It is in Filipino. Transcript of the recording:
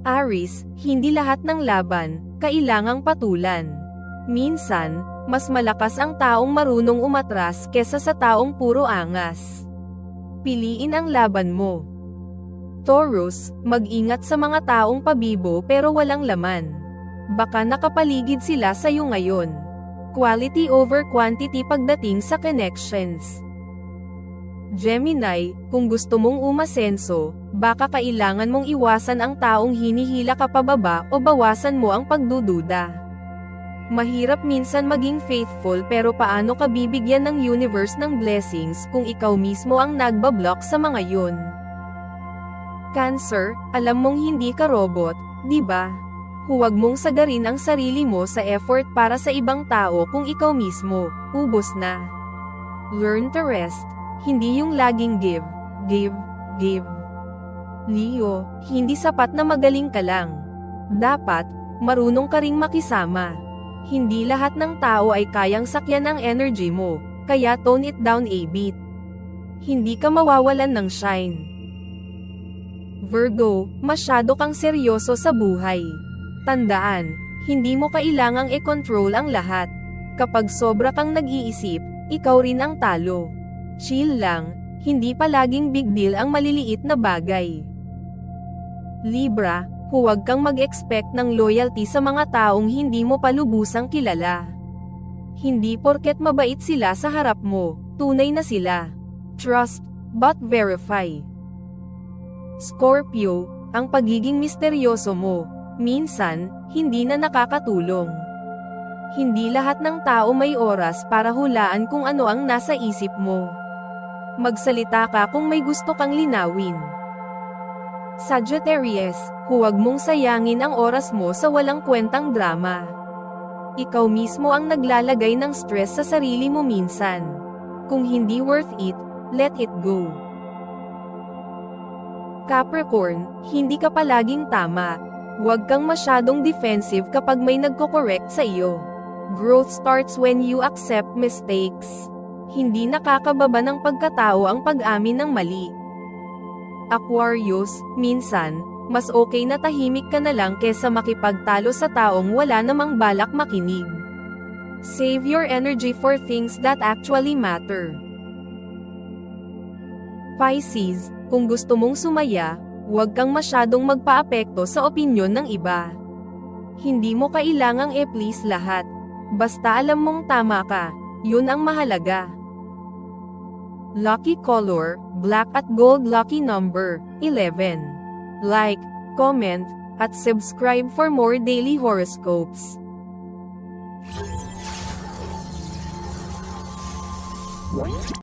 Aries, hindi lahat ng laban kailangang patulan. Minsan, mas malakas ang taong marunong umatras kesa sa taong puro angas. Piliin ang laban mo. Taurus, mag-ingat sa mga taong pabibo pero walang laman. Baka nakapaligid sila sa iyo ngayon. Quality over quantity pagdating sa connections. Gemini, kung gusto mong umasenso, baka kailangan mong iwasan ang taong hinihila ka pababa o bawasan mo ang pagdududa. Mahirap minsan maging faithful pero paano ka bibigyan ng universe ng blessings kung ikaw mismo ang nagbablock sa mga yun? Cancer, alam mong hindi ka robot, di ba? Huwag mong sagarin ang sarili mo sa effort para sa ibang tao kung ikaw mismo, ubos na. Learn to rest, hindi yung laging give, give, give. Leo, hindi sapat na magaling ka lang. Dapat, marunong ka ring makisama. Hindi lahat ng tao ay kayang sakyan ang energy mo, kaya tone it down a bit. Hindi ka mawawalan ng shine. Virgo, masyado kang seryoso sa buhay. Tandaan, hindi mo kailangang i-control ang lahat. Kapag sobra kang nag-iisip, ikaw rin ang talo. Chill lang, hindi palaging big deal ang maliliit na bagay. Libra, huwag kang mag-expect ng loyalty sa mga taong hindi mo pa lubusang kilala. Hindi porket mabait sila sa harap mo, tunay na sila. Trust, but verify. Scorpio, ang pagiging misteryoso mo, minsan, hindi na nakakatulong. Hindi lahat ng tao may oras para hulaan kung ano ang nasa isip mo. Magsalita ka kung may gusto kang linawin. Sagittarius, huwag mong sayangin ang oras mo sa walang kwentang drama. Ikaw mismo ang naglalagay ng stress sa sarili mo minsan. Kung hindi worth it, let it go. Capricorn, hindi ka palaging tama. Huwag kang masyadong defensive kapag may nagko-correct sa iyo. Growth starts when you accept mistakes. Hindi nakakababa ng pagkatao ang pag-amin ng mali. Aquarius, minsan, mas okay na tahimik ka na lang kesa makipagtalo sa taong wala namang balak makinig. Save your energy for things that actually matter. Pisces, kung gusto mong sumaya, huwag kang masyadong magpaapekto sa opinyon ng iba. Hindi mo kailangang i-please lahat. Basta alam mong tama ka, yun ang mahalaga. Lucky color, black at gold. Lucky number, 11. Like, comment, at subscribe for more daily horoscopes.